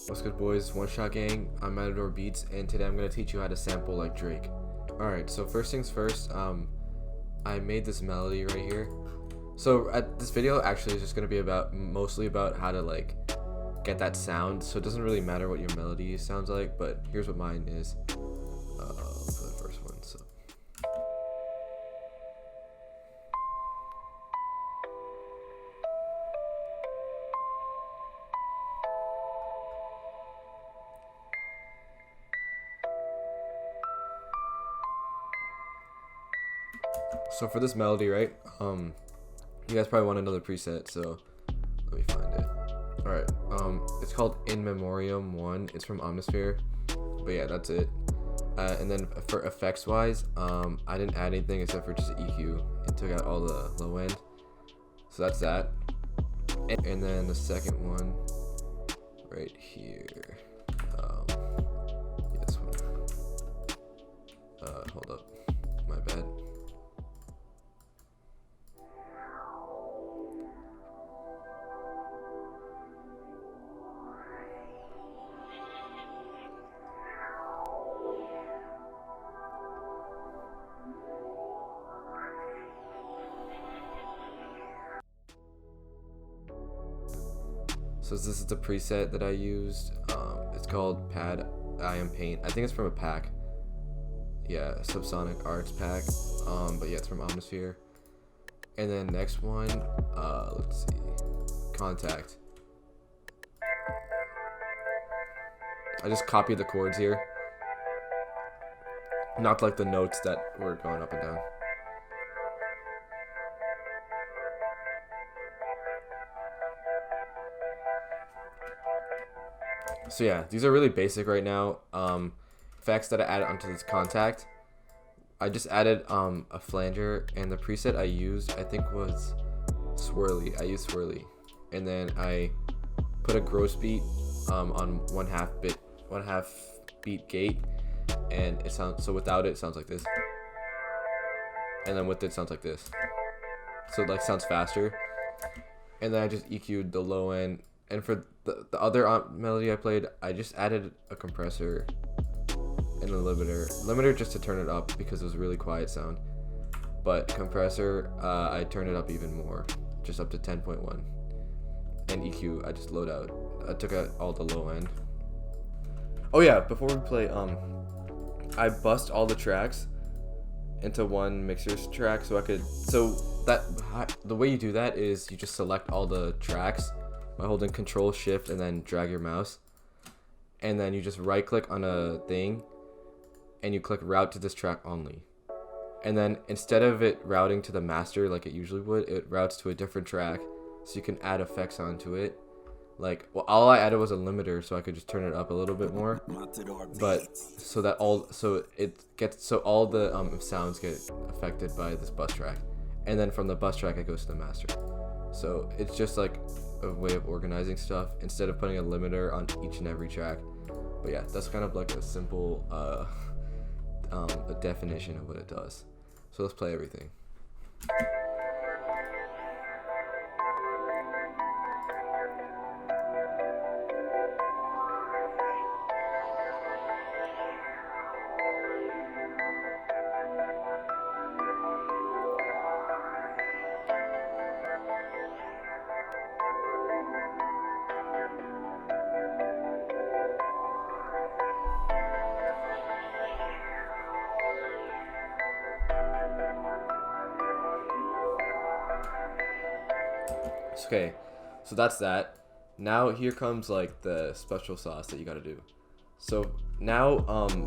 What's good, boys? One Shot Gang. I'm Matador Beats, and today I'm gonna teach you how to sample like Drake. Alright, so first things first, I made this melody right here. So this video actually is just gonna be mostly about how to like get that sound. So it doesn't really matter what your melody sounds like, but here's what mine is for the first one. So for this melody, right? You guys probably want another preset, so let me find it. All right. It's called In Memoriam 1. It's from Omnisphere. But yeah, that's it. And then for effects wise, I didn't add anything except for just EQ and took out all the low end. So that's that. And then the second one right here. Yeah, this one. Hold up. My bad. So this is the preset that I used. It's called Pad I Am Paint. I think it's from a pack. Yeah, Subsonic Arts pack. But yeah, it's from Omnisphere. And then next one, let's see, Contact. I just copied the chords here, not like the notes that were going up and down. So yeah, these are really basic right now. Effects that I added onto this Contact. I just added a flanger, and the preset I used I think was Swirly. I used Swirly, and then I put a gross beat on one half beat gate, and it sounds so without it sounds like this, and then with it sounds like this. So it like sounds faster, and then I just EQ'd the low end. And for the other melody I played, I just added a compressor and a limiter just to turn it up because it was a really quiet sound. But compressor, I turned it up even more, just up to 10.1. And EQ, I just I took out all the low end. Oh yeah, before we play, I bust all the tracks into one mixer's track the way you do that is you just select all the tracks by holding Control Shift and then drag your mouse, and then you just right click on a thing and you click route to this track only, and then instead of it routing to the master like it usually would, it routes to a different track, so you can add effects onto it. Like, well, all I added was a limiter so I could just turn it up a little bit more, but so all the sounds get affected by this bus track, and then from the bus track it goes to the master. So it's just like a way of organizing stuff instead of putting a limiter on each and every track. But yeah, that's kind of like a simple a definition of what it does. So let's play everything. Okay, so that's that. Now here comes like the special sauce that you gotta do. So now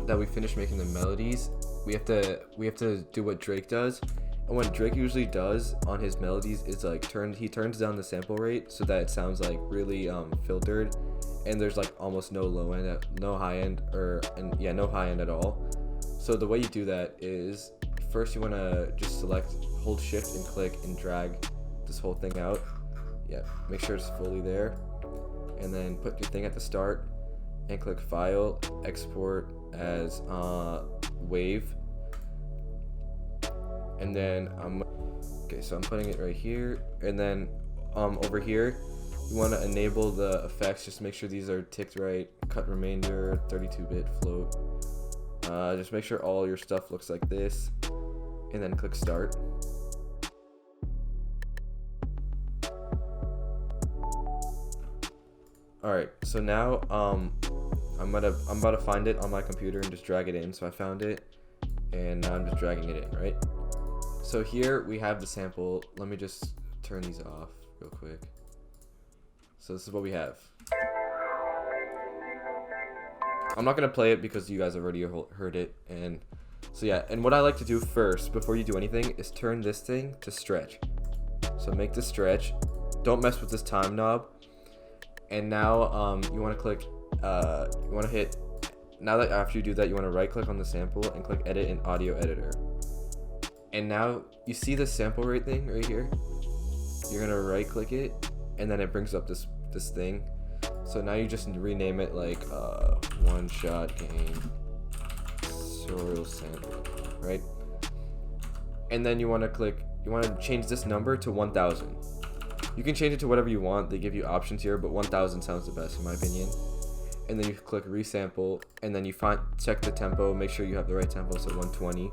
that we finished making the melodies, we have to do what Drake does. And what Drake usually does on his melodies is like he turns down the sample rate so that it sounds like really filtered, and there's like almost no low end, no high end, no high end at all. So the way you do that is first you wanna just hold shift and click and drag this whole thing out. Yeah, make sure it's fully there, and then put your thing at the start and click File, Export as Wave, and then so I'm putting it right here, and then over here You want to enable the effects, just make sure these are ticked right. Cut remainder, 32-bit float. Just make sure all your stuff looks like this, and then click start. Alright, so now I'm about to find it on my computer and just drag it in. So I found it, and now I'm just dragging it in, right? So here we have the sample. Let me just turn these off real quick. So this is what we have. I'm not gonna play it because you guys have already heard it, and so yeah. And what I like to do first, before you do anything, is turn this thing to stretch. So make this stretch. Don't mess with this time knob. And now you want to click. You want to hit. Now that after you do that, you want to right click on the sample and click Edit in Audio Editor. And now you see the sample rate thing right here. You're gonna right click it, and then it brings up this thing. So now you just rename it like One Shot Gang Soil Sample, right? And then you want to click. You want to change this number to 1000. You can change it to whatever you want. They give you options here, but 1000 sounds the best in my opinion. And then you click resample, and then you check the tempo, make sure you have the right tempo, so 120.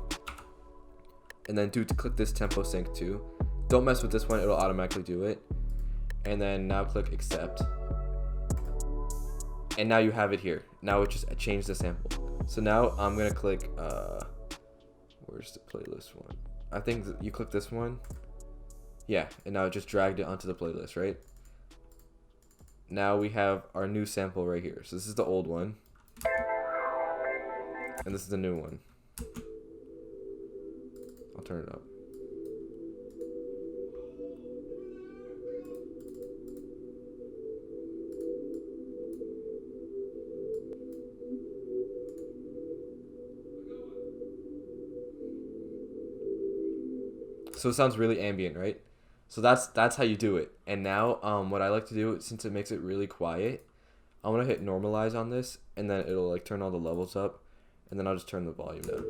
And then click this tempo sync too. Don't mess with this one, it'll automatically do it. And then now click accept. And now you have it here. Now it just changed the sample. So now I'm gonna click, where's the playlist one? I think you click this one. Yeah, and now it just dragged it onto the playlist, right? Now we have our new sample right here. So this is the old one. And this is the new one. I'll turn it up. So it sounds really ambient, right? So that's how you do it. And now what I like to do, since it makes it really quiet, I'm gonna hit normalize on this, and then it'll like turn all the levels up, and then I'll just turn the volume down.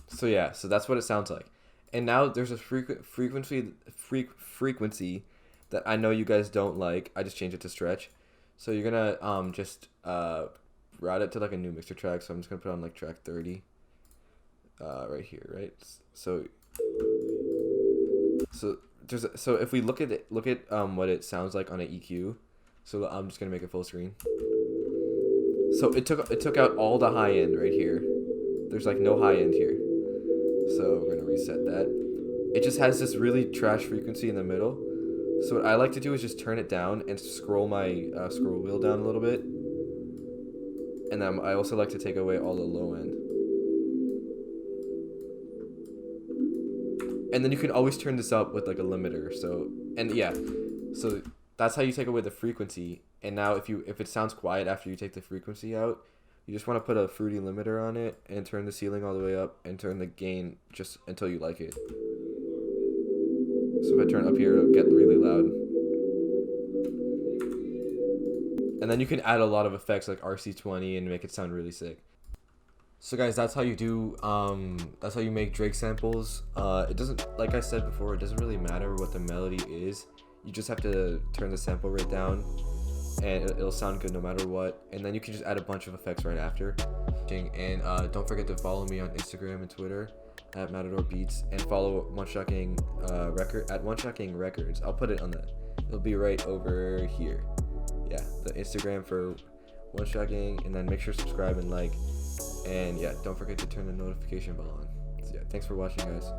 So yeah, so that's what it sounds like. And now there's a frequency that I know you guys don't like. I just changed it to stretch. So you're gonna just route it to like a new mixer track. So I'm just gonna put on like track 30 right here, right? So if we look at what it sounds like on an EQ. So I'm just gonna make it full screen. So it took out all the high end right here. There's like no high end here. So we're gonna reset that. It just has this really trash frequency in the middle. So what I like to do is just turn it down and scroll my scroll wheel down a little bit. And then I also like to take away all the low end. And then you can always turn this up with like a limiter. So so that's how you take away the frequency. And now if it sounds quiet after you take the frequency out, you just want to put a fruity limiter on it and turn the ceiling all the way up and turn the gain just until you like it. So if I turn up here, it'll get really loud. And then you can add a lot of effects like RC20 and make it sound really sick. So guys, that's how you do, that's how you make Drake samples. It doesn't, like I said before, it doesn't really matter what the melody is. You just have to turn the sample rate down, and it'll sound good no matter what. And then you can just add a bunch of effects right after. And don't forget to follow me on Instagram and Twitter at Matador Beats, and follow One Shot Gang at One Shot Gang Records. I'll put it on it'll be right over here. Yeah, the Instagram for One Shot Gang, and then make sure to subscribe and like, and yeah, don't forget to turn the notification bell on. So yeah, thanks for watching, guys.